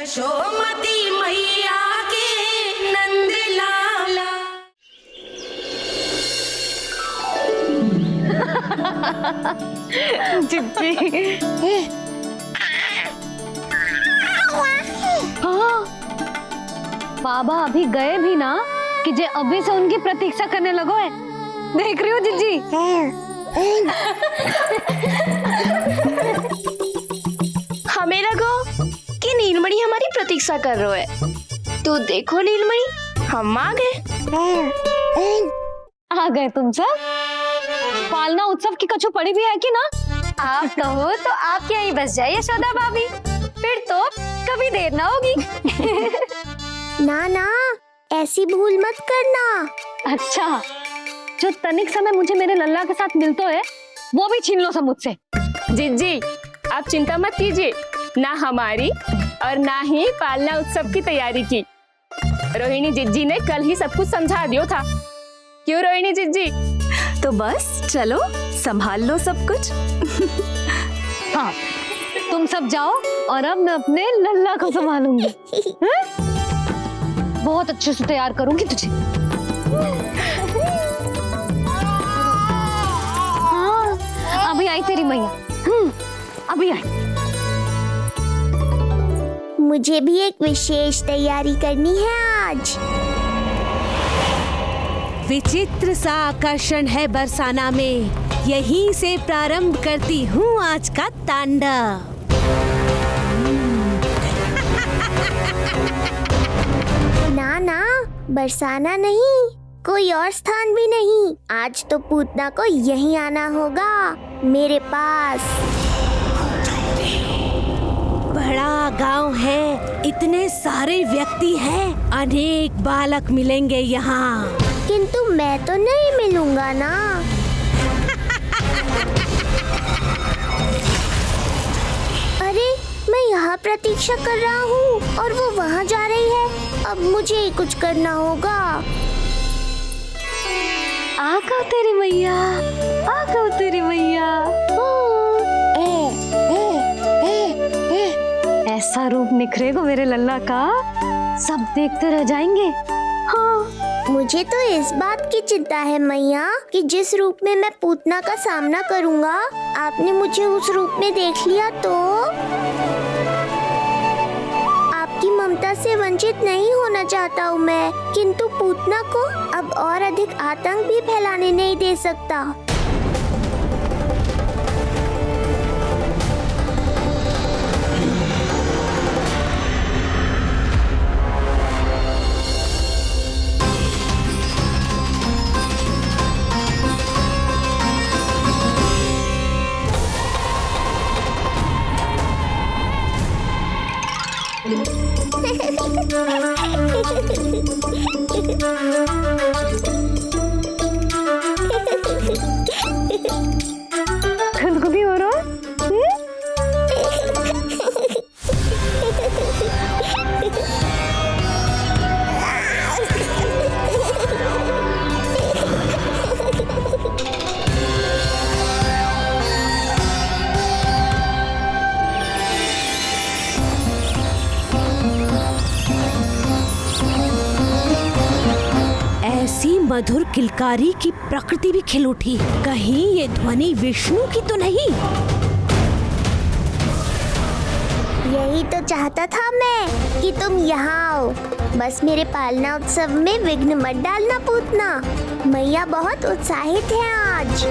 यशोमती मैया के नंद लाला। जिज्जी। हाँ, बाबा अभी गए भी ना कि जे अभी से उनकी प्रतीक्षा करने लगो है। देख रही हो जिज्जी? हमें लगो कि नीलमणि हमारी प्रतीक्षा कर रहे है। तो देखो नीलमणि, हम आ गए। आ गए तुम सब? पालना उत्सव की कछु पड़ी भी है कि ना? आप कहो तो आप यहीं बस जाइए यशोदा भाभी, फिर तो कभी देर ना होगी। ना ना, ऐसी भूल मत करना। अच्छा, जो तनिक समय मुझे मेरे लल्ला के साथ मिलते है वो भी छीन लो सब मुझसे। जिज्जी, आप चिंता मत कीजिए, ना हमारी और ना ही पालना उत्सव की तैयारी की। रोहिणी जिज्जी ने कल ही सब कुछ समझा दिया था। क्यों रोहिणी जिज्जी? तो बस चलो संभाल लो सब कुछ। हाँ, तुम सब जाओ और अब मैं अपने लल्ला को संभालूंगी। बहुत अच्छे से तैयार करूंगी तुझे। हाँ, अभी आई तेरी मैया। अभी आई। मुझे भी एक विशेष तैयारी करनी है आज। विचित्र सा आकर्षण है बरसाना में, यहीं से प्रारंभ करती हूँ आज का तांडव। ना ना, बरसाना नहीं, कोई और स्थान भी नहीं। आज तो पूतना को यहीं आना होगा, मेरे पास। बड़ा गांव है, इतने सारे व्यक्ति हैं, अनेक बालक मिलेंगे यहाँ। किंतु मैं तो नहीं मिलूंगा ना। अरे, मैं यहाँ प्रतीक्षा कर रहा हूँ और वो वहाँ जा रही है। अब मुझे ही कुछ करना होगा। आ गओ तेरी मैया, आ गओ तेरी मैया। ऐसा रूप निखरेगा मेरे लल्ला का, सब देखते रह जाएंगे। हाँ, मुझे तो इस बात की चिंता है मैया कि जिस रूप में मैं पूतना का सामना करूँगा, आपने मुझे उस रूप में देख लिया तो आपकी ममता से वंचित नहीं होना चाहता हूँ मैं, किंतु पूतना को अब और अधिक आतंक भी फैलाने नहीं दे सकता। खुदकुदी हो रहा है? ऐसी मधुर किलकारी की प्रकृति भी खिल उठी। कहीं ये ध्वनि विष्णु की तो नहीं? यही तो चाहता था मैं कि तुम यहाँ आओ। बस मेरे पालना उत्सव में विघ्न मत डालना पूतना। मैया बहुत उत्साहित है आज।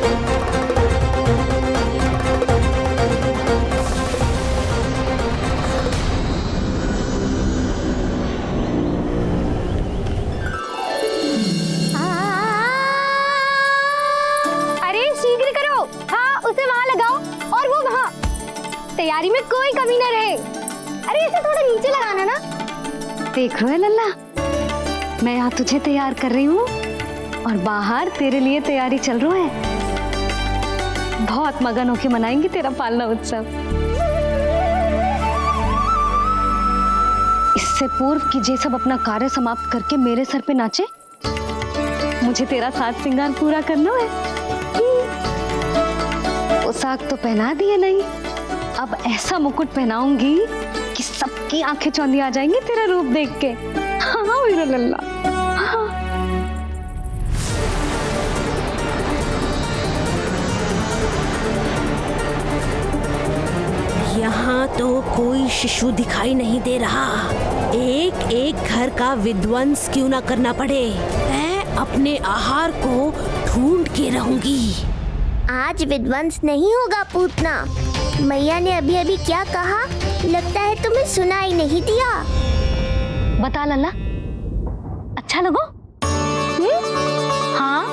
अरे शीघ्र करो, हाँ उसे वहाँ लगाओ और वो वहाँ। तैयारी में कोई कमी न रहे। अरे इसे थोड़ा नीचे लगाना ना। देख रहे हो लल्ला, मैं यहाँ तुझे तैयार कर रही हूँ और बाहर तेरे लिए तैयारी चल रहा है। बहुत मगन होके मनाएंगे तेरा पालना उत्सव। इससे पूर्व कि जे सब अपना कार्य समाप्त करके मेरे सर पे नाचे, मुझे तेरा साज श्रृंगार पूरा करना है। पोशाक तो पहना दिए नहीं, अब ऐसा मुकुट पहनाऊंगी कि सबके की आंखें चौंधी आ जाएंगी तेरा रूप देख के। हाँ मेरा लल्ला। हाँ। यहाँ तो कोई शिशु दिखाई नहीं दे रहा। एक एक घर का विध्वंस क्यों ना करना पड़े, मैं अपने आहार को ढूंढ के रहूंगी। आज विध्वंस नहीं होगा पूतना। मैया ने अभी अभी क्या कहा, लगता है तुम्हें सुनाई नहीं दिया। बता लल्ला, अच्छा लगो? हाँ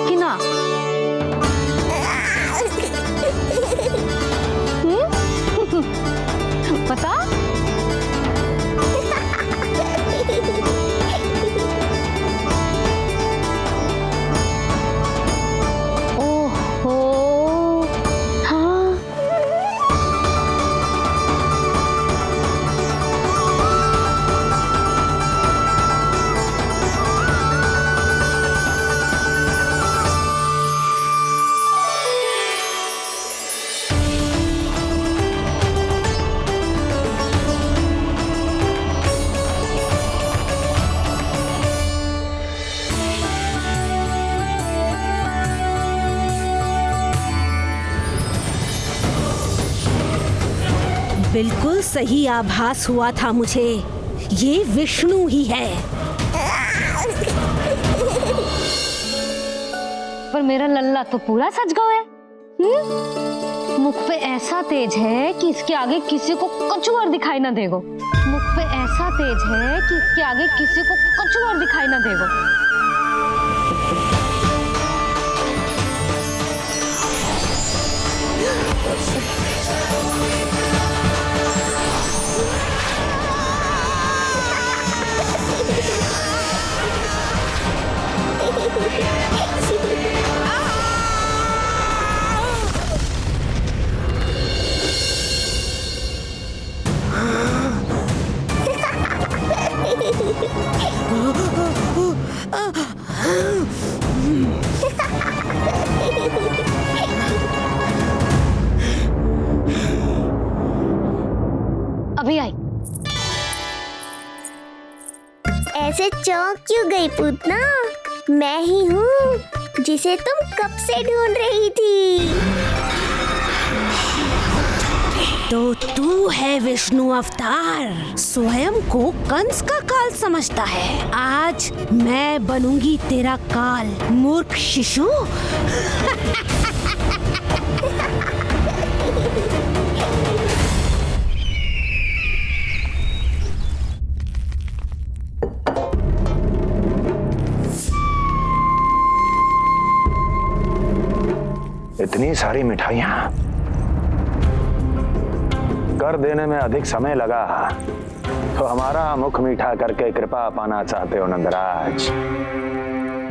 कि ना? बता। ओहो, हाँ। बिल्कुल सही आभास हुआ था मुझे, ये विष्णु ही है। पर मेरा लल्ला तो पूरा सज गया है। मुख पे ऐसा तेज है कि इसके आगे किसी को कुछ और दिखाई ना देगो। मुख पे ऐसा तेज है कि इसके आगे किसी को कुछ और दिखाई ना देगो। अभी आई। ऐसे चौंक क्यों गई पूतना? मैं ही हूँ जिसे तुम कब से ढूंढ रही थी। तो तू है विष्णु अवतार, स्वयं को कंस का काल समझता है। आज मैं बनूंगी तेरा काल, मूर्ख शिशु। इतनी सारी मिठाइयां कर देने में अधिक समय लगा तो हमारा मुख मीठा करके कृपा पाना चाहते हो नंदराज?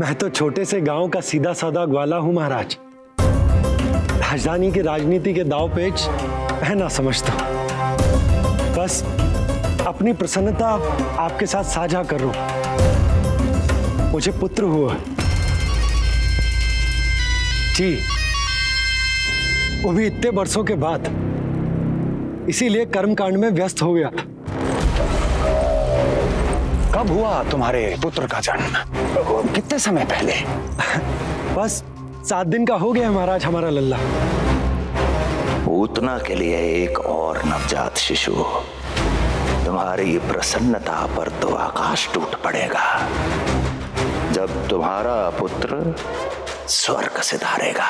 मैं तो छोटे से गांव का सीधा साधा ग्वाला हूं महाराज। राजधानी की राजनीति के दाव पेच मैं ना समझता। बस अपनी प्रसन्नता आपके साथ साझा कर रहा हूं। मुझे पुत्र हुआ जी, वो भी इतने वर्षों के बाद, इसीलिए कर्मकांड में व्यस्त हो गया था। कब हुआ तुम्हारे पुत्र का जन्म? कितने समय पहले? बस 7 दिन का हो गया है महाराज हमारा लल्ला। पूतना के लिए एक और नवजात शिशु, तुम्हारी प्रसन्नता पर तो आकाश टूट पड़ेगा जब तुम्हारा पुत्र स्वर्ग से धारेगा।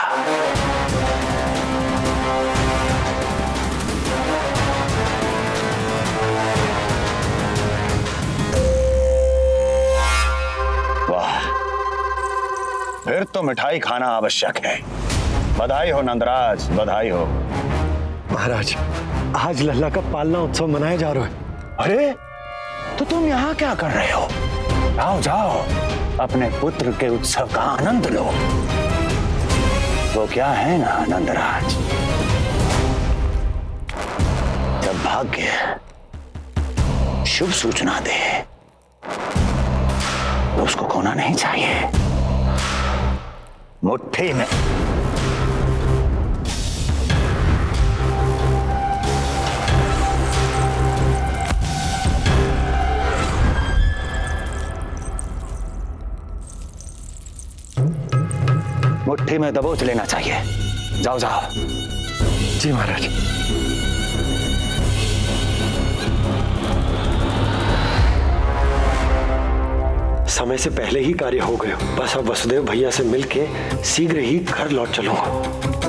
वाह, फिर तो मिठाई खाना आवश्यक है। बधाई हो नंदराज, बधाई हो। महाराज, आज लल्ला का पालना उत्सव मनाया जा रहा है। अरे, तो तुम यहाँ क्या कर रहे हो? जाओ जाओ, अपने पुत्र के उत्सव का आनंद लो। तो क्या है ना नंदराज, जब भाग्य शुभ सूचना दे तो उसको खोना नहीं चाहिए। मुट्ठी में मुट्ठी में दबोच लेना चाहिए। जाओ जाओ। जी महाराज। समय से पहले ही कार्य हो गया। बस अब वसुदेव भैया से मिलके शीघ्र ही घर लौट चलूंगा।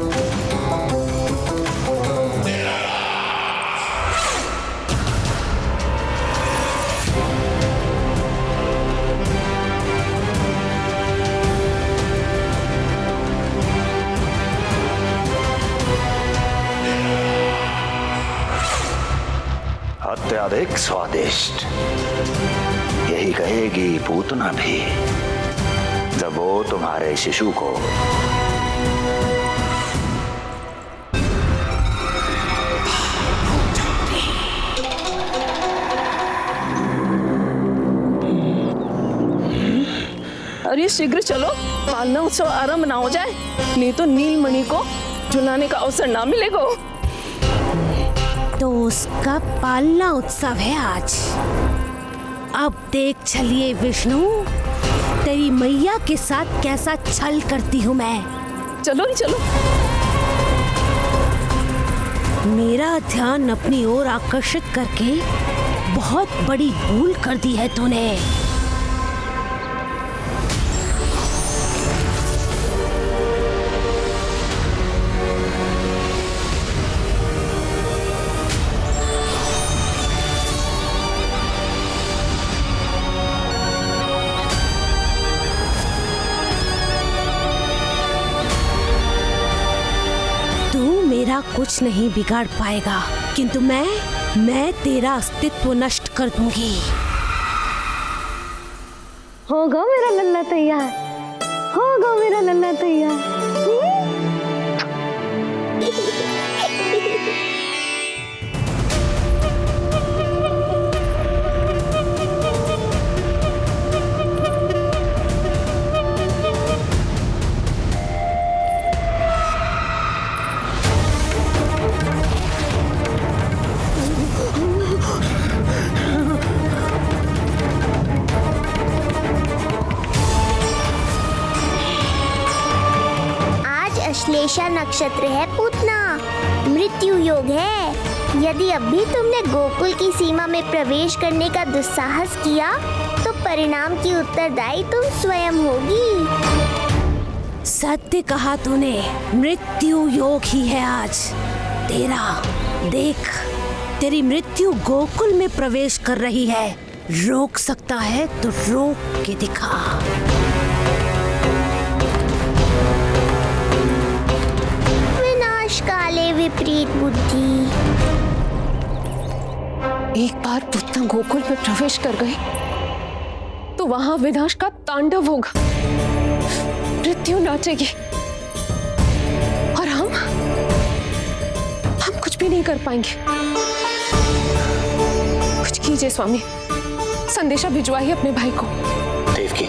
अत्यधिक स्वादिष्ट, यही कहेगी पूतना भी जब वो तुम्हारे शिशु को अरे शीघ्र चलो, पालना उत्सव आरंभ ना हो जाए, नहीं तो नीलमणि को झुलाने का अवसर ना मिलेगा। तो उसका पालना उत्सव है आज। अब देख चलिए विष्णु, तेरी मैया के साथ कैसा छल करती हूँ मैं। चलो नहीं चलो। मेरा ध्यान अपनी ओर आकर्षित करके बहुत बड़ी भूल कर दी है तूने। मेरा कुछ नहीं बिगाड़ पाएगा, किंतु मैं तेरा अस्तित्व नष्ट कर दूंगी। होगा मेरा लल्ला तैयार, होगा मेरा लल्ला तैयार। अश्लेषा नक्षत्र है पूतना, मृत्यु योग है। यदि अभी तुमने गोकुल की सीमा में प्रवेश करने का दुस्साहस किया तो परिणाम की उत्तरदायी तुम स्वयं होगी। सत्य कहा तूने, मृत्यु योग ही है आज तेरा। देख, तेरी मृत्यु गोकुल में प्रवेश कर रही है। रोक सकता है तो रोक के दिखा। काले विपरीत बुद्धि। एक बार पुतना गोकुल में प्रवेश कर गए तो वहां विनाश का तांडव होगा, मृत्यु नाचेगी और हम कुछ भी नहीं कर पाएंगे। कुछ कीजिए स्वामी, संदेशा भिजवाइए अपने भाई को। देवकी,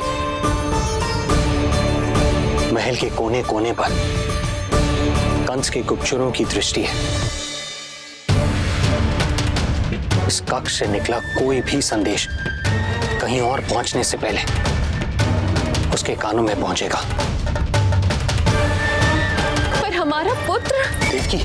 महल के कोने कोने पर कंस के गुप्तचरों की दृष्टि है। इस कक्ष से निकला कोई भी संदेश कहीं और पहुंचने से पहले उसके कानों में पहुंचेगा। पर हमारा पुत्र। देवकी,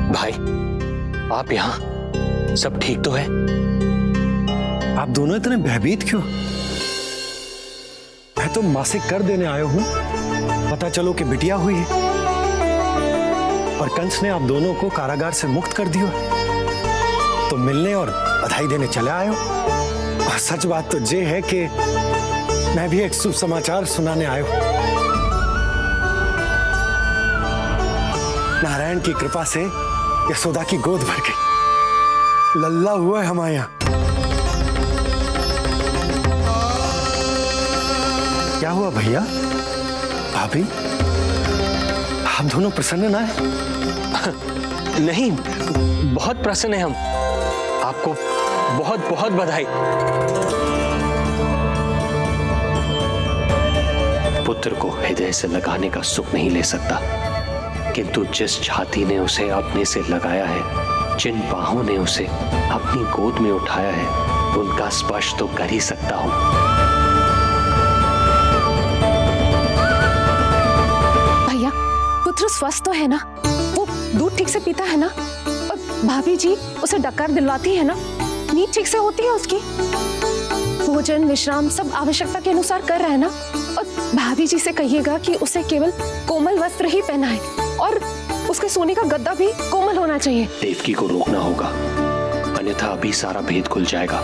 भाई, आप यहाँ सब ठीक तो है? आप दोनों इतने भयभीत क्यों? मैं तो मासिक कर देने आया हूं, पता चलो कि बिटिया हुई है और कंस ने आप दोनों को कारागार से मुक्त कर दिया, तो मिलने और बधाई देने चले आए हो। और सच बात तो ये है कि मैं भी एक शुभ समाचार सुनाने आया हूं। नारायण की कृपा से यशोदा की गोद भर गई, लल्ला हुआ है हमारे यहाँ। क्या हुआ भैया, भाभी, आप दोनों प्रसन्न ना है? नहीं, बहुत प्रसन्न है हम। आपको बहुत बहुत बधाई। पुत्र को हृदय से लगाने का सुख नहीं ले सकता, किंतु जिस छाती ने उसे अपने से लगाया है, जिन बाहों ने उसे अपनी गोद में उठाया है, उनका स्पर्श तो कर ही सकता हूं। भैया, पुत्र स्वस्थ तो है ना? वो दूध ठीक से पीता है ना? और भाभी जी उसे डकार दिलवाती है ना? नींद ठीक से होती है उसकी? भोजन विश्राम सब आवश्यकता के अनुसार कर रहा है ना? और भाभी जी से कहिएगा कि उसे केवल कोमल वस्त्र ही पहना है और उसके सोने का गद्दा भी कोमल होना चाहिए। देवकी को रोकना होगा, अन्यथा अभी सारा भेद खुल जाएगा।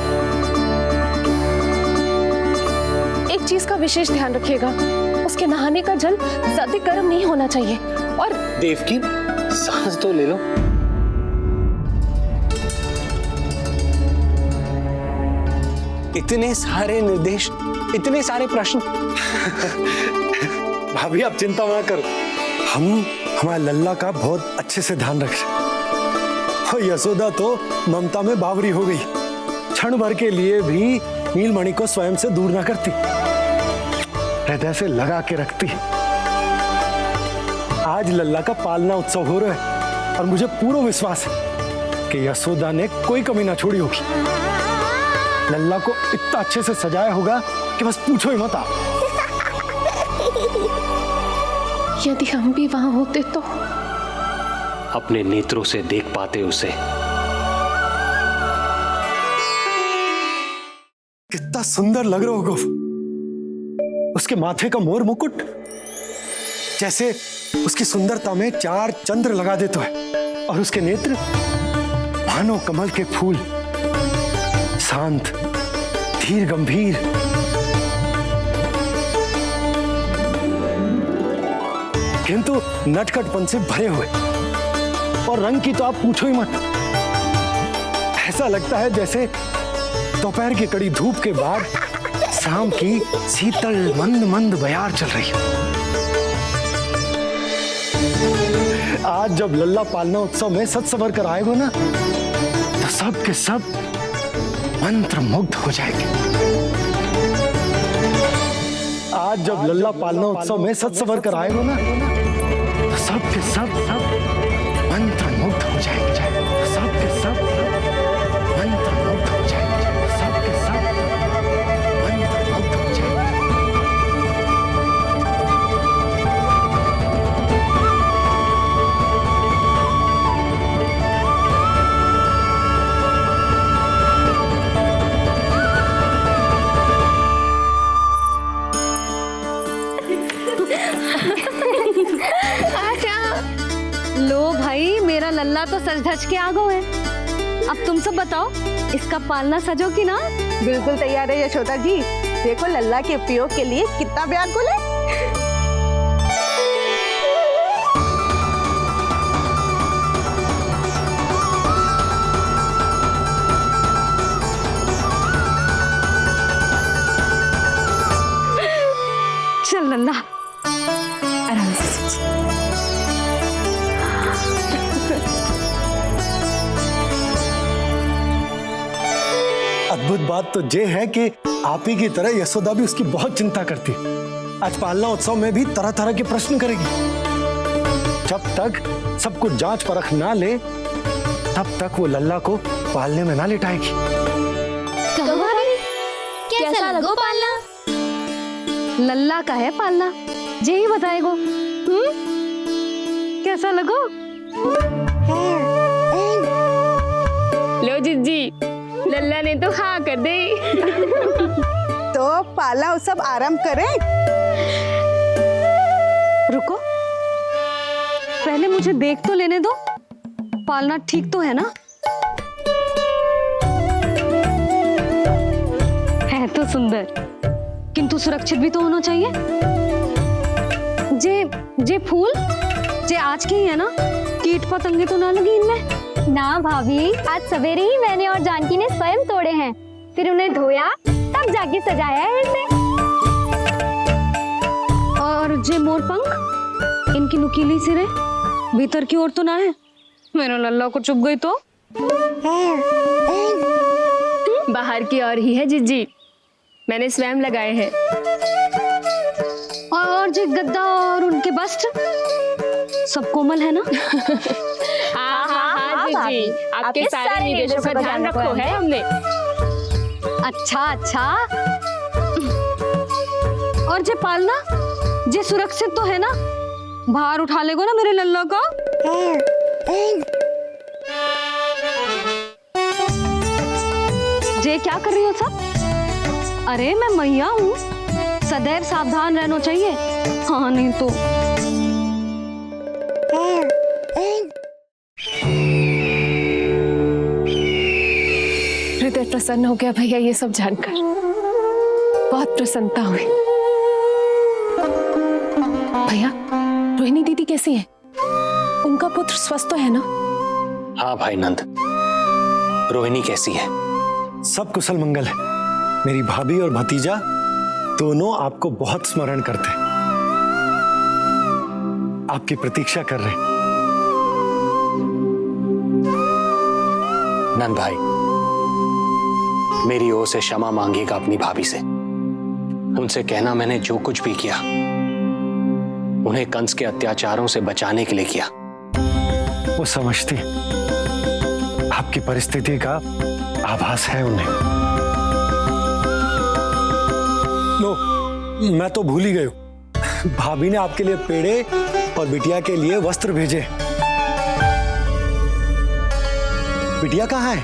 एक चीज का विशेष ध्यान रखिएगा, उसके नहाने का जल ज्यादा गर्म नहीं होना चाहिए। और देवकी, सांस तो ले लो। इतने सारे निर्देश, इतने सारे प्रश्न। भाभी आप चिंता ना करो, हम हमारे लल्ला का बहुत अच्छे से ध्यान रख रहे। और यशोदा तो ममता में बावरी हो गई, क्षण भर के लिए भी नीलमणि को स्वयं से दूर ना करती, हृदय से लगा के रखती। आज लल्ला का पालना उत्सव हो रहा है और मुझे पूरा विश्वास है कि यशोदा ने कोई कमी ना छोड़ी होगी। लल्ला को इतना अच्छे से सजाया होगा कि बस पूछो ही मत आप। यदि हम भी वहां होते तो अपने नेत्रों से देख पाते उसे। कितना सुंदर लग रहा होगा उसके माथे का मोर मुकुट, जैसे उसकी सुंदरता में 4 चंद्र लगा देते हैं, और उसके नेत्र मानो कमल के फूल, शांत धीर गंभीर। किंतु नटखटपन से भरे हुए, और रंग की तो आप पूछो ही मत। ऐसा लगता है जैसे दोपहर की कड़ी धूप के बाद शाम की शीतल मंद मंद बयार चल रही है। आज जब लल्ला पालना उत्सव में सज संवर कर आएगा ना, तो सब के सब मंत्र मुग्ध हो जाएंगे। आज जब लल्ला पालना उत्सव में सज संवर कर आएगा ना, तो सब के सब मंत्र मुग्ध हो जाएंगे। सब के सब मंत्र मुग्ध हो जाएंगे। सब के सब मंत्र मुग्ध हो जाएंगे। लो भाई, मेरा लल्ला तो सज धज के आ गो है। अब तुम सब बताओ, इसका पालना सजो कि ना? बिल्कुल तैयार है यशोदा जी। देखो लल्ला के उपयोग के लिए कितना व्याकुल है। चल लल्ला, आराम से। अद्भुत बात तो ये है कि आप ही की तरह यशोदा भी उसकी बहुत चिंता करती है। आज पालना उत्सव में भी तरह तरह के प्रश्न करेगी। जब तक सब कुछ जांच परख ना ले, तब तक वो लल्ला को पालने में ना लिटाएगी। कैसा लगो पालना? लल्ला का है पालना, यही बताएगो। कैसा लगो? लो जिज्जी, लल्ला ने तो हाँ कर दे। तो पालना उत्सव आरंभ करें। रुको, पहले मुझे देख तो लेने दो, पालना ठीक तो है ना? है तो सुंदर, किंतु सुरक्षित भी तो होना चाहिए। जे फूल जे आज के ही है ना, कीट पतंगे तो ना लगी इनमें? ना भाभी, आज सवेरे ही मैंने और जानकी ने स्वयं तोड़े हैं, फिर उन्हें धोया, तब जाके सजाया है इसे। और जे मोर पंख, इनकी नुकीली सिरे भीतर की ओर तो ना है? मेरा लल्ला को चुभ गई तो? बाहर की ओर ही है जिज्जी, मैंने स्वयं लगाए हैं। और जो गद्दा और उनके बस्ट सब कोमल है ना? हाँ जी, आपके सारे निर्देशों का ध्यान रखो है हमने। अच्छा। और जे पालना जे सुरक्षित तो है ना? बाहर उठा लेगो ना मेरे लल्ला को? जे क्या कर रही हो सब? अरे मैं मैया हूँ, सदैव सावधान रहना चाहिए। हाँ नहीं तो हृदय प्रसन्न हो गया भैया ये सब जानकर, बहुत प्रसन्नता हुई। भैया रोहिणी दीदी कैसी है? उनका पुत्र स्वस्थ तो है ना? हाँ भाई नंद, रोहिणी कैसी है? सब कुशल मंगल है। मेरी भाभी और भतीजा दोनों आपको बहुत स्मरण करते हैं, आपकी प्रतीक्षा कर रहे हैं। नंद भाई, मेरी ओर से क्षमा मांगिएगा अपनी भाभी से। उनसे कहना मैंने जो कुछ भी किया उन्हें कंस के अत्याचारों से बचाने के लिए किया। वो समझती है, आपकी परिस्थिति का आभास है उन्हें। लो, मैं तो भूल ही गई हूं। भाभी ने आपके लिए पेड़े और बिटिया के लिए वस्त्र भेजे। बिटिया कहाँ है?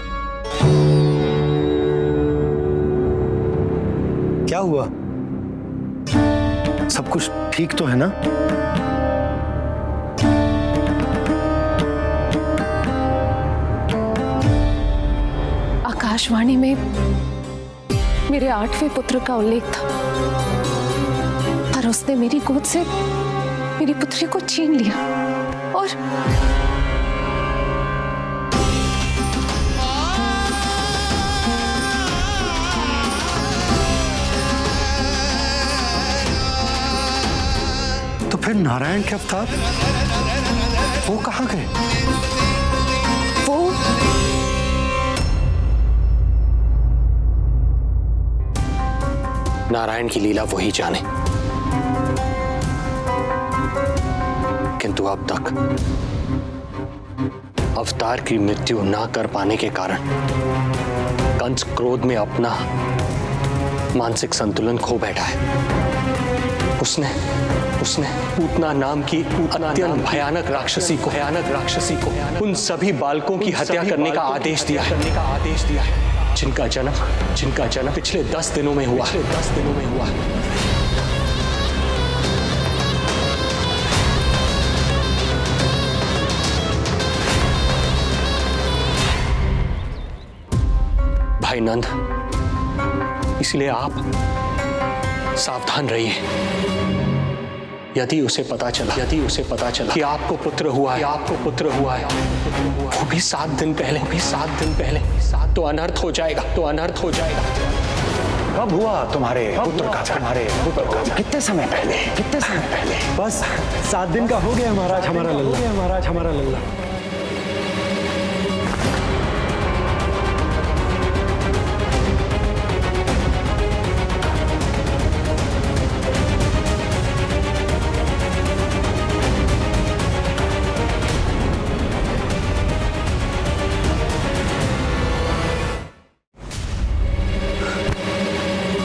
क्या हुआ? सब कुछ ठीक तो है ना? आकाशवाणी में मेरे 8वें पुत्र का उल्लेख था, पर उसने मेरी गोद से मेरी पुत्री को छीन लिया और तो फिर नारायण के अवतार वो कहाँ गए? वो नारायण की लीला वही जाने, किंतु अब तक अवतार की मृत्यु ना कर पाने के कारण कंस क्रोध में अपना मानसिक संतुलन खो बैठा है। उसने पूतना नाम की अत्यंत भयानक राक्षसी को उन सभी बालकों की हत्या करने का आदेश दिया है, जिनका जन्म पिछले 10 दिनों में हुआ। भाई नंद, इसलिए आप सावधान रहिए। यदि उसे पता चला कि आपको पुत्र हुआ है, वो भी 7 दिन पहले, तो अनर्थ हो जाएगा। कब हुआ तुम्हारे पुत्र का? कितने समय पहले? बस 7 दिन का हो गया महाराज हमारा लल्ला।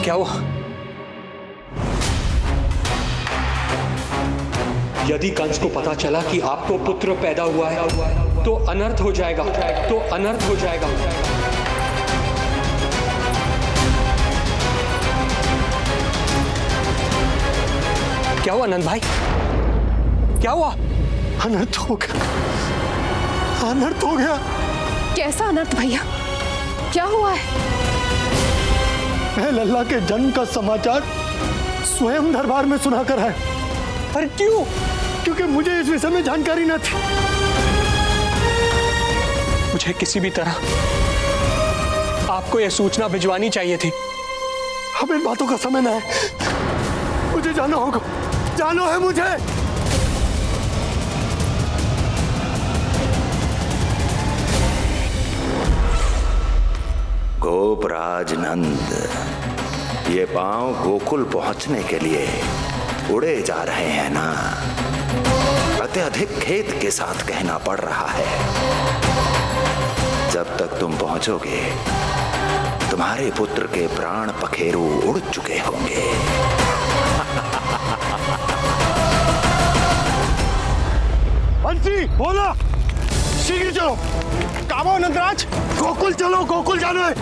क्या हुआ? यदि कंस को पता चला कि आपको पुत्र पैदा हुआ है तो अनर्थ हो जाएगा। क्या हुआ नंद भाई? क्या हुआ? अनर्थ हो गया। कैसा अनर्थ भैया? क्या हुआ है? मैं लल्ला के जन्म का समाचार स्वयं दरबार में सुनाकर आया। पर क्यों? क्योंकि मुझे इस विषय में जानकारी न थी। मुझे किसी भी तरह आपको यह सूचना भिजवानी चाहिए थी। अब इन बातों का समय न है, मुझे जाना होगा। जाना है मुझे। गोपराज नंद, ये पांव गोकुल पहुंचने के लिए उड़े जा रहे हैं ना, अत्यधिक खेद के साथ कहना पड़ रहा है। जब तक तुम पहुंचोगे तुम्हारे पुत्र के प्राण पखेरु उड़ चुके होंगे। बंसी बोला, शीघ्र चलो। काबो नंदराज, गोकुल चलो, गोकुल जाना है।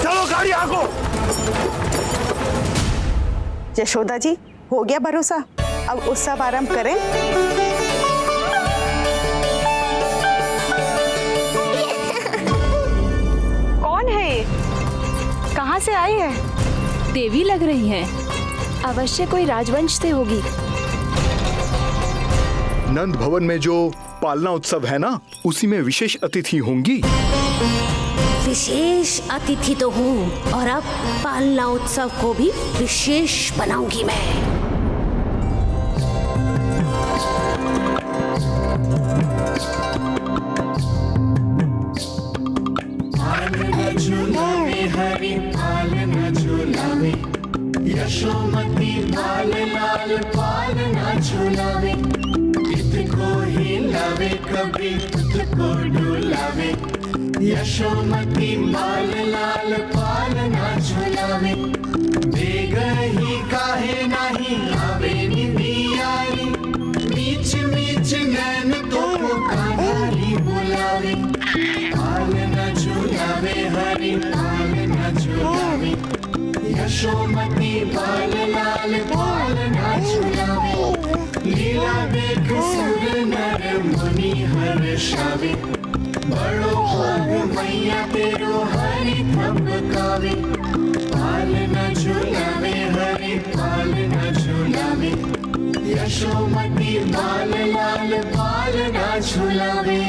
चलो गाड़ी आगो। यशोदा जी, हो गया भरोसा, अब उत्सव आरंभ करें। कौन है ये? कहाँ से आई है? देवी लग रही है, अवश्य कोई राजवंश से होगी। नंद भवन में जो पालना उत्सव है ना, उसी में विशेष अतिथि होंगी। विशेष अतिथि तो हूँ, और अब पालना उत्सव को भी विशेष बनाऊंगी मैं। यशोमती लाल लाल पालना झुलावे, इत को हिलावे कभी खुद को डुलावे। यशोमती लाल लाल पालना झुलावे, बेग ही काहे नहीं आवे निदियारी। मीच मीच नैन तो कान्हारी बुलावे, पालना झुलावे हरि पालना झुलावे। यशोमती बाल लाल पालना झुलावे, लीला देख सुर नर मुनि हर्षावे। बड़ो भाग मैया तेरो हरि थपकावे, पालना झुलावे हरि पालना झुलावे। यशोमती बाल लाल पालना झुलावे।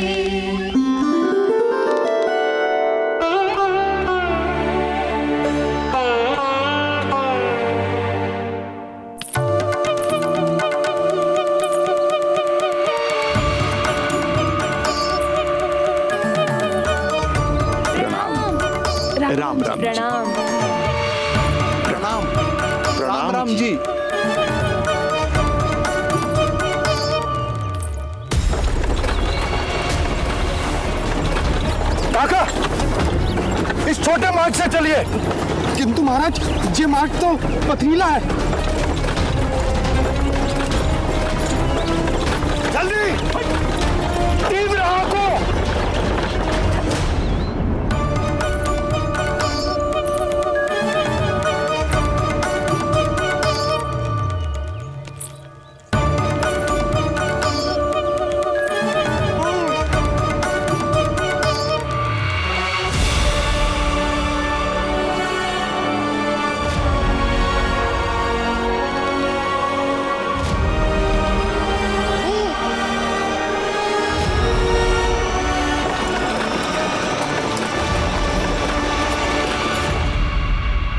राम राम प्रणाम। प्रणाम राम राम जी। काका, इस छोटे मार्ग से चलिए। किंतु महाराज, ये मार्ग तो पथरीला है। जल्दी तीव्र आंखों।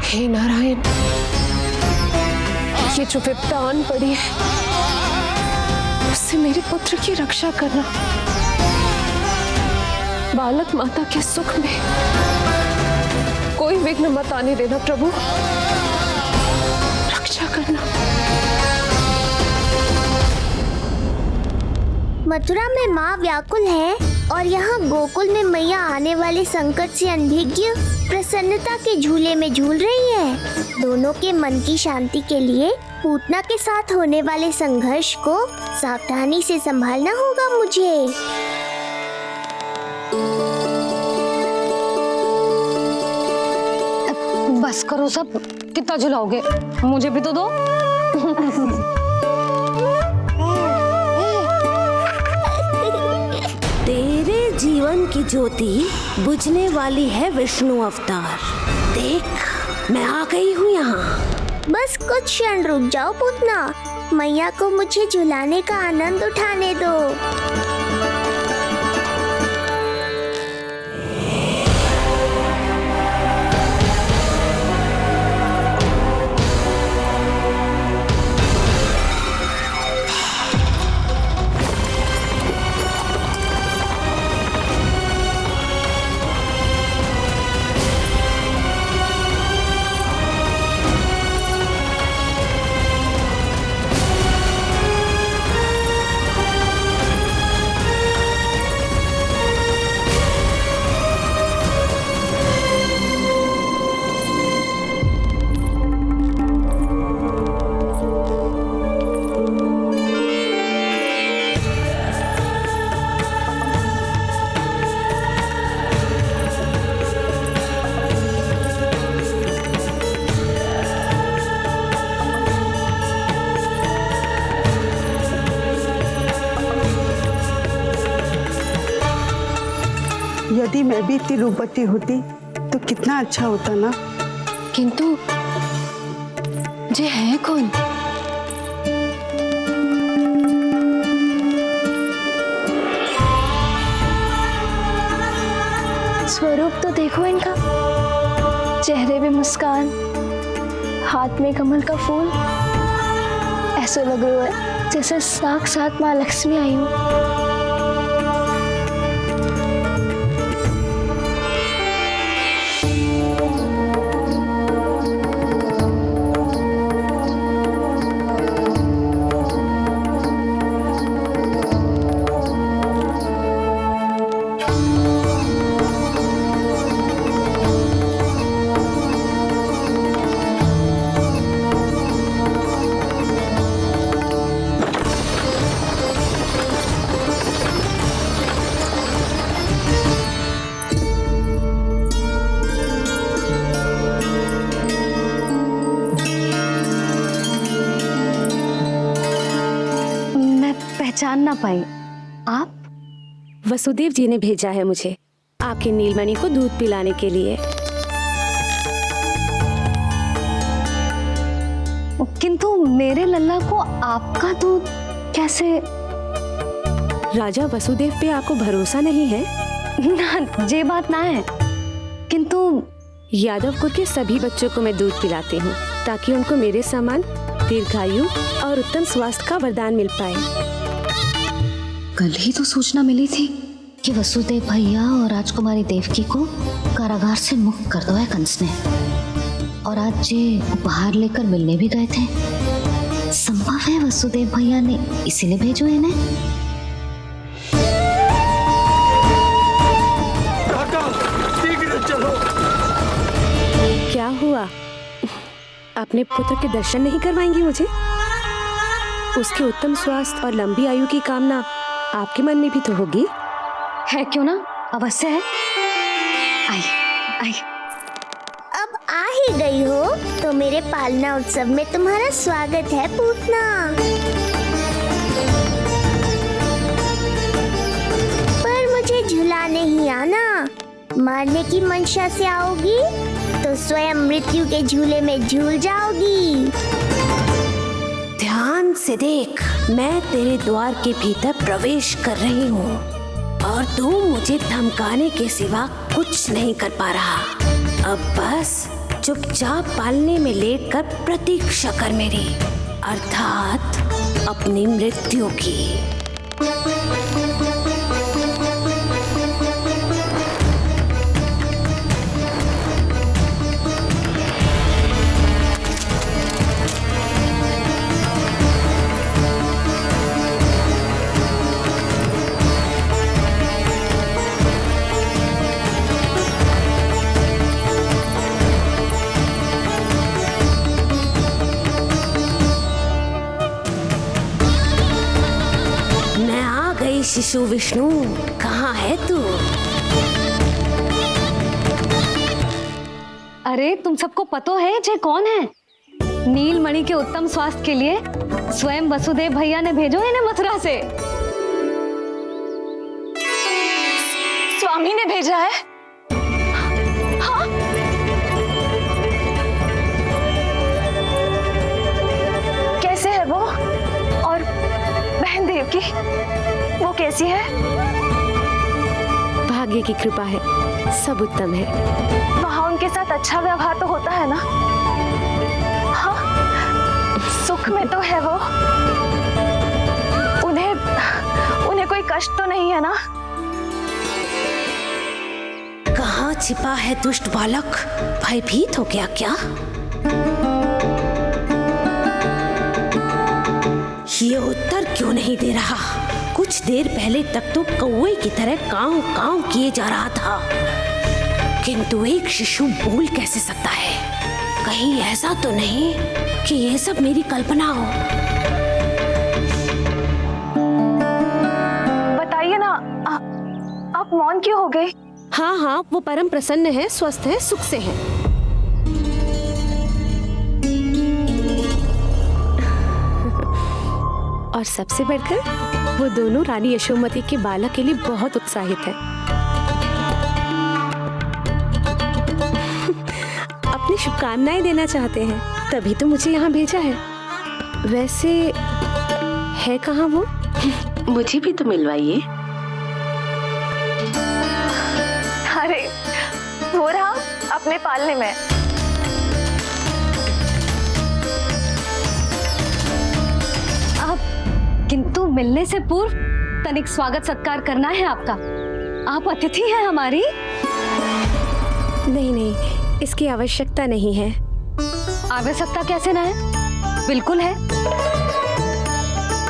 हे नारायण, ये जो विपदा आन पड़ी है, उससे मेरे पुत्र की रक्षा करना। बालक माता के सुख में कोई विघ्न मत आने देना प्रभु, रक्षा करना। मथुरा में माँ व्याकुल है और यहाँ गोकुल में मैया आने वाले संकट से अनभिज्ञ प्रसन्नता के झूले में झूल रही है। दोनों के मन की शांति के लिए पूतना के साथ होने वाले संघर्ष को सावधानी से संभालना होगा मुझे। बस करो सब, कितना झुलाओगे, मुझे भी तो दो। तेरे जीवन की ज्योति बुझने वाली है विष्णु अवतार। देख, मैं आ गई हूँ यहाँ। बस कुछ क्षण रुक जाओ पूतना, मैया को मुझे झुलाने का आनंद उठाने दो। मैं भी इतनी रूपवती होती तो कितना अच्छा होता ना। किंतु जे है कौन? स्वरूप तो देखो इनका, चेहरे पे मुस्कान, हाथ में कमल का फूल, ऐसा लग रहा है जैसे साक्षात माँ लक्ष्मी आई हो। पहचान ना पाई। आप? वसुदेव जी ने भेजा है मुझे आपके नीलमणि को दूध पिलाने के लिए। किंतु मेरे लल्ला को आपका दूध कैसे? राजा वसुदेव पे आपको भरोसा नहीं है? ना, ये बात ना है। किंतु यादव कुल के सभी बच्चों को मैं दूध पिलाती हूँ ताकि उनको मेरे समान दीर्घायु और उत्तम स्वास्थ्य का वरदान मिल पाए। कल ही तो सूचना मिली थी कि वसुदेव भैया और राजकुमारी देवकी को कारागार से मुक्त कर दो है कंस ने, और आज ये उपहार लेकर मिलने भी गए थे। संभव है वसुदेव भैया ने इसीलिए भेजो इन्हें। चलो। क्या हुआ? अपने पुत्र के दर्शन नहीं करवाएंगी मुझे? उसके उत्तम स्वास्थ्य और लंबी आयु की कामना आपके मन में भी तो होगी। है क्यों ना, अवश्य है। आई आई। अब आ ही गई हो तो मेरे पालना उत्सव में तुम्हारा स्वागत है पूतना। पर मुझे झुलाने ही आना, मारने की मंशा से आओगी तो स्वयं मृत्यु के झूले में झूल जाओगी। ध्यान से देख, मैं तेरे द्वार के भीतर प्रवेश कर रही हूँ और तू मुझे धमकाने के सिवा कुछ नहीं कर पा रहा। अब बस चुपचाप पालने में लेटकर प्रतीक्षा कर मेरी, अर्थात अपनी मृत्यु की। शिशु विष्णु, कहाँ है तू? अरे तुम सबको पतो है जे कौन है? नीलमणि के उत्तम स्वास्थ्य के लिए स्वयं वसुदेव भैया ने भेजो इन्हें मथुरा से। स्वामी ने भेजा है? हाँ? कैसे है वो? और बहन देवकी, वो कैसी है? भाग्य की कृपा है, सब उत्तम है। वहाँ उनके साथ अच्छा व्यवहार तो होता है ना? हाँ, सुख में तो है वो। उन्हें कोई कष्ट तो नहीं है ना? कहाँ छिपा है दुष्ट बालक? भयभीत हो गया क्या? ये उत्तर क्यों नहीं दे रहा? कुछ देर पहले तक तो कौवे की तरह कांव कांव किए जा रहा था, किंतु एक शिशु बोल कैसे सकता है? कहीं ऐसा तो नहीं कि ये सब मेरी कल्पना हो? बताइए ना, आप मौन क्यों हो गए? हाँ हाँ, वो परम प्रसन्न है, स्वस्थ है, सुख से है। और सबसे बढ़कर वो दोनों रानी यशोमती के बालक के लिए बहुत उत्साहित है। शुभकामनाएं देना चाहते हैं, तभी तो मुझे यहाँ भेजा है। वैसे है कहाँ वो? मुझे भी तो मिलवाइए। अरे वो रहा अपने पालने में। किंतु मिलने से पूर्व तनिक स्वागत सत्कार करना है आपका। आप अतिथि हैं हमारी। नहीं नहीं, इसकी आवश्यकता नहीं है। आवश्यकता कैसे ना है? बिल्कुल है।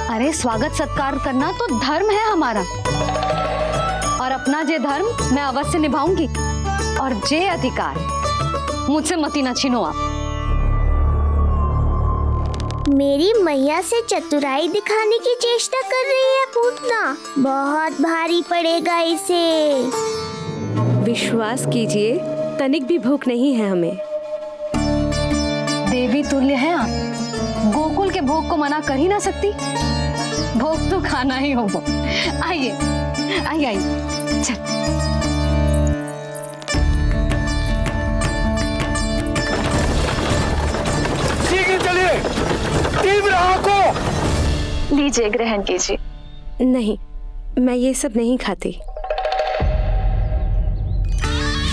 अरे स्वागत सत्कार करना तो धर्म है हमारा, और अपना जे धर्म मैं अवश्य निभाऊंगी, और जे अधिकार मुझसे मती न छीनो आप। मेरी मैया से चतुराई दिखाने की चेष्टा कर रही है पूतना। बहुत भारी पड़ेगा इसे। विश्वास कीजिए, तनिक भी भूख नहीं है हमें। देवी तुल्य है आप, गोकुल के भोग को मना कर ही ना सकती। भोग तो खाना ही होगा। आइए आइए आइए, चल। शीघ्र चलिए, तीव्र आंखों। लीजिए, ग्रहण कीजिए। नहीं, मैं ये सब नहीं खाती।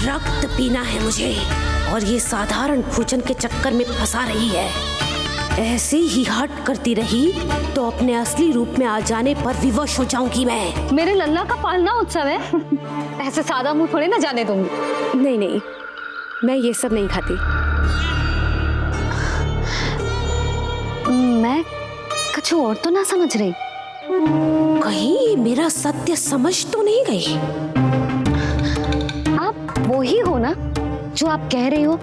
रक्त पीना है मुझे, और ये साधारण भोजन के चक्कर में फंसा रही है। ऐसे ही हट करती रही तो अपने असली रूप में आ जाने पर विवश हो जाऊंगी मैं। मेरे लल्ला का पालना उत्सव है, ऐसे सादा मुंह थोड़े ना जाने दूंगी। नहीं नहीं, मैं ये सब नहीं खाती। मैं कुछ और तो ना समझ रही। कहीं मेरा सत्य समझ तो नहीं गई? आप वो ही हो ना जो आप कह रही हो?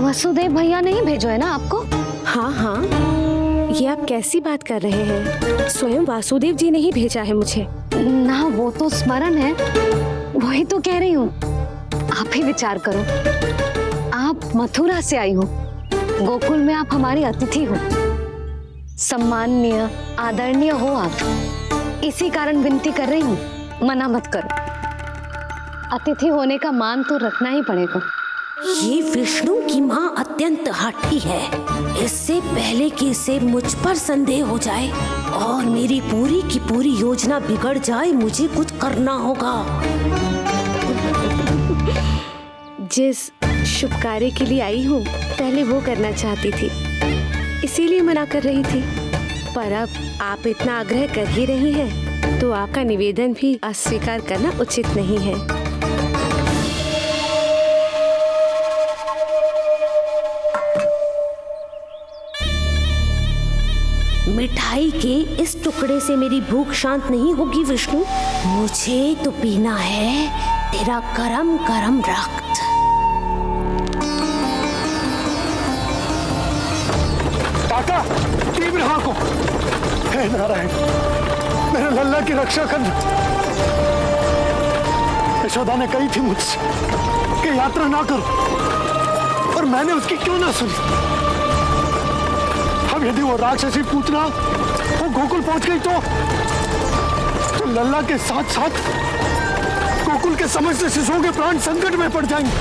वसुदेव भैया नहीं भेजो है ना आपको? हाँ हाँ, ये आप कैसी बात कर रहे हैं? स्वयं वासुदेव जी ने ही भेजा है मुझे। ना वो तो स्मरण है, वही तो कह रही हूँ। आप ही विचार करो, आप मथुरा से आई हो, गोकुल में आप हमारी अतिथि हो, सम्माननीय आदरणीय हो आप। इसी कारण विनती कर रही हूँ, मना मत करो। अतिथि होने का मान तो रखना ही पड़ेगा। ये विष्णु की माँ अत्यंत हठी है। इससे पहले कि इसे मुझ पर संदेह हो जाए और मेरी पूरी की पूरी योजना बिगड़ जाए, मुझे कुछ करना होगा। जिस शुभ कार्य के लिए आई हूँ, पहले वो करना चाहती थी, इसीलिए मना कर रही थी। पर अब आप इतना आग्रह कर ही रही हैं, तो आपका निवेदन भी अस्वीकार करना उचित नहीं है। मिठाई के इस टुकड़े से मेरी भूख शांत नहीं होगी विष्णु। मुझे तो पीना है तेरा गरम गरम रक्त। काका, तीव्र हाको। हे नारायण, मेरे लल्ला की रक्षा करना। यशोदा ने कही थी मुझसे कि यात्रा ना करो, और मैंने उसकी क्यों ना सुनी। अब यदि वो राक्षसी पूतना वो गोकुल पहुंच गई तो लल्ला के साथ साथ गोकुल के समस्त शिशुओं के प्राण संकट में पड़ जाएंगे।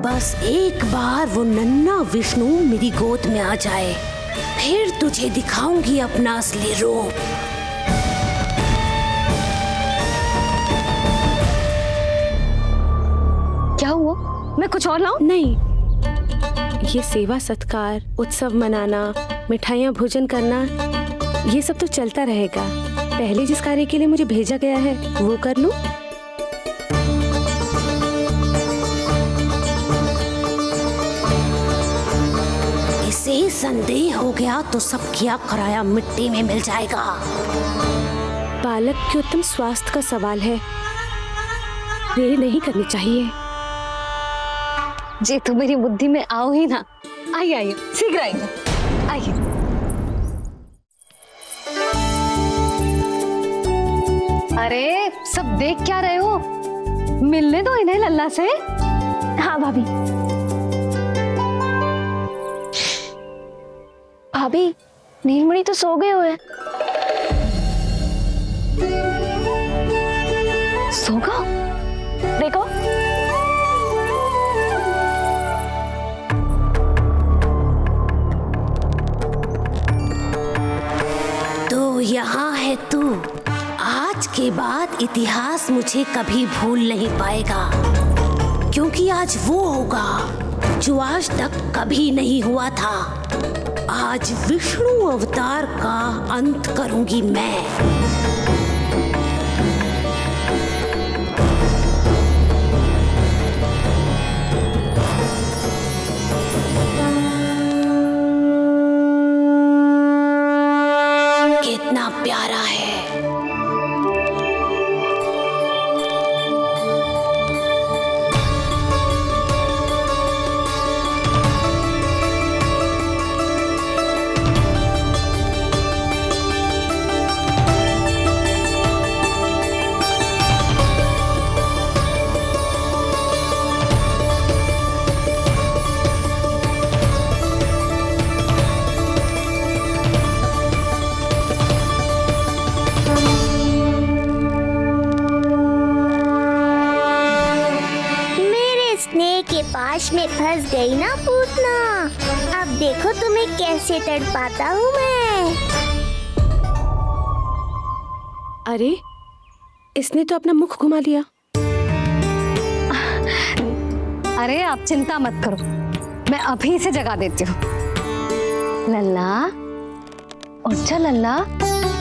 बस एक बार वो नन्हा विष्णु मेरी गोद में आ जाए, फिर तुझे दिखाऊंगी अपना असली रूप। क्या हुआ? मैं कुछ और लाऊं? नहीं, ये सेवा सत्कार, उत्सव मनाना, मिठाइयाँ भोजन करना, ये सब तो चलता रहेगा। पहले जिस कार्य के लिए मुझे भेजा गया है वो कर लूं। इसे संदेह हो गया तो सब किया कराया मिट्टी में मिल जाएगा। बालक के उत्तम स्वास्थ्य का सवाल है, देरी नहीं करनी चाहिए। जी तो मेरी बुद्धि में आओ ही ना। आइए आइए, शीघ्र आइए, आइए। अरे सब देख क्या रहे हो? मिलने दो इन्हें लल्ला से। हाँ भाभी। भाभी, नीलमणि तो सो गए हुए। सो गया? देखो तो यहाँ है तू। आज के बाद इतिहास मुझे कभी भूल नहीं पाएगा, क्योंकि आज वो होगा जो आज तक कभी नहीं हुआ था। आज विष्णु अवतार का अंत करूंगी मैं। कितना प्यारा है। पाश में फंस गई ना पूतना। अब देखो तुम्हें कैसे तड़पाता हूँ मैं। अरे इसने तो अपना मुख घुमा लिया। अरे आप चिंता मत करो, मैं अभी इसे जगा देती हूँ। लल्ला उठ जा लल्ला,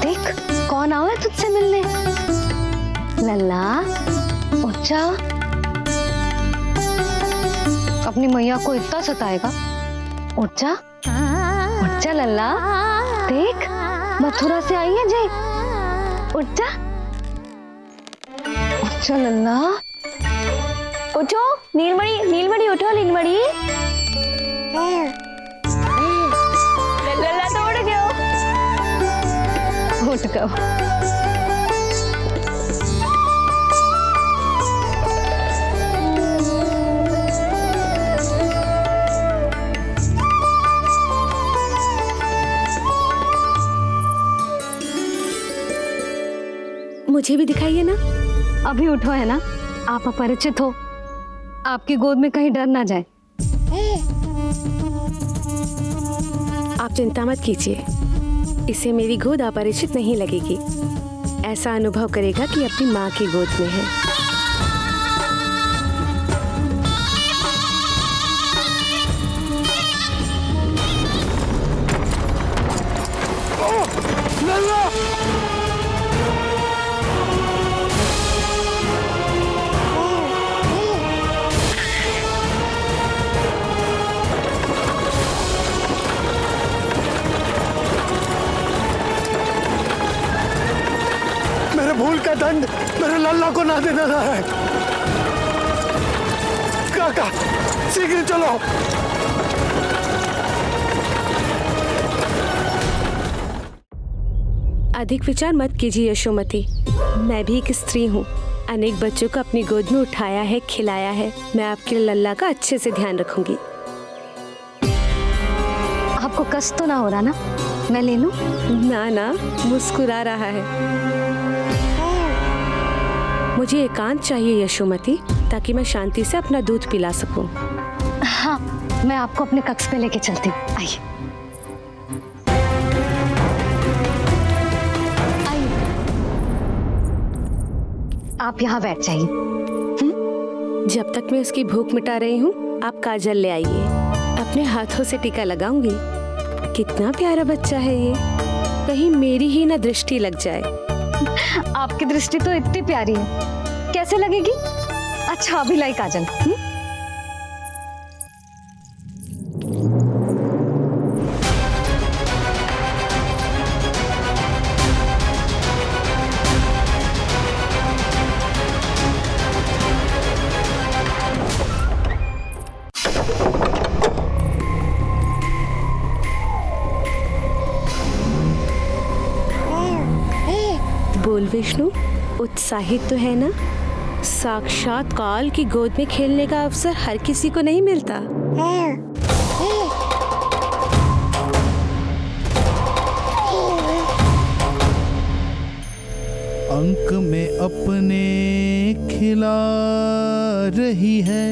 देख कौन आया है तुझसे मिलने। लल्ला उठ जा, अपनी मैया को इतना सताएगा। उठ जा लल्ला, देख मथुरा से आई है जय। उठ जा लल्ला, उठो नीलमणि, नीलमणि उठो नीलमणि। लल्ला तो उठ गयो। उठ गयो। मुझे भी दिखाइए ना। अभी उठो है ना, आप अपरिचित हो, आपकी गोद में कहीं डर ना जाए। आप चिंता मत कीजिए, इसे मेरी गोद अपरिचित नहीं लगेगी। ऐसा अनुभव करेगा कि अपनी माँ की गोद में है। भूल का दंड मेरे लल्ला को ना देना है। काका शीघ्र चलो। अधिक विचार मत कीजिए यशोमती, मैं भी एक स्त्री हूँ। अनेक बच्चों को अपनी गोद में उठाया है, खिलाया है। मैं आपके लल्ला का अच्छे से ध्यान रखूंगी। आपको कष्ट तो ना हो रहा ना, मैं ले लूं? ना ना, मुस्कुरा रहा है। मुझे एकांत चाहिए यशोमती, ताकि मैं शांति से अपना दूध पिला सकूं। हाँ, मैं आपको अपने कक्ष पे लेके चलती हूँ। आइए। आप यहाँ बैठ जाइए। जब तक मैं उसकी भूख मिटा रही हूँ, आप काजल ले आइए। अपने हाथों से टीका लगाऊंगी। कितना प्यारा बच्चा है ये, कहीं मेरी ही ना दृष्टि लग जाए। आपकी दृष्टि तो इतनी प्यारी है, कैसे लगेगी? अच्छा अभी लाई काजल। बोल विष्णु, उत्साहित तो है ना? साक्षात काल की गोद में खेलने का अवसर हर किसी को नहीं मिलता। अंक में अपने खिला रही है,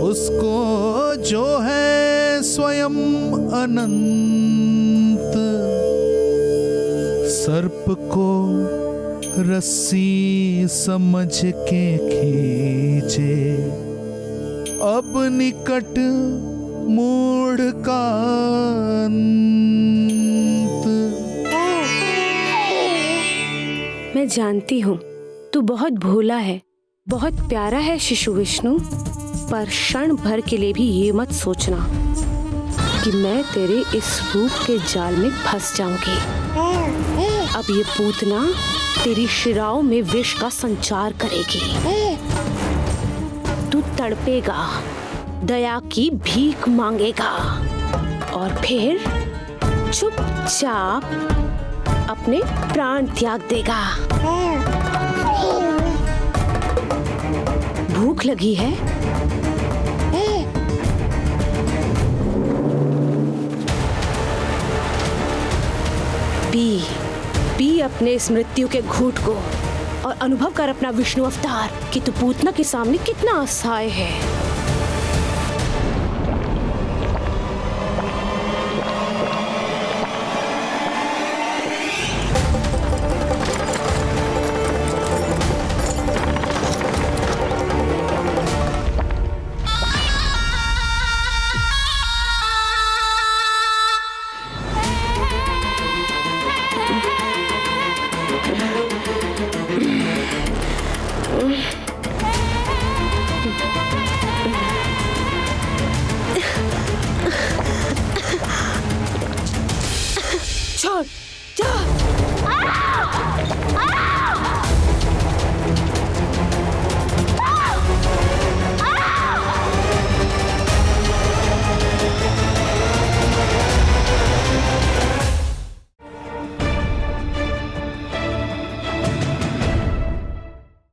उसको जो है स्वयं अनंत। सर्प को रस्सी समझ के खींचे, अब निकट मूढ़ का अंत। मैं जानती हूँ तू बहुत भोला है, बहुत प्यारा है शिशु विष्णु, पर क्षण भर के लिए भी ये मत सोचना कि मैं तेरे इस रूप के जाल में फंस जाऊंगी। अब ये पूतना तेरी शिराओं में विष का संचार करेगी। तू तड़पेगा, दया की भीख मांगेगा और फिर चुपचाप अपने प्राण त्याग देगा। भूख लगी है? पी पी अपने इस मृत्यु के घूंट को और अनुभव कर अपना विष्णु अवतार कि तू पूतना के सामने कितना असहाय है।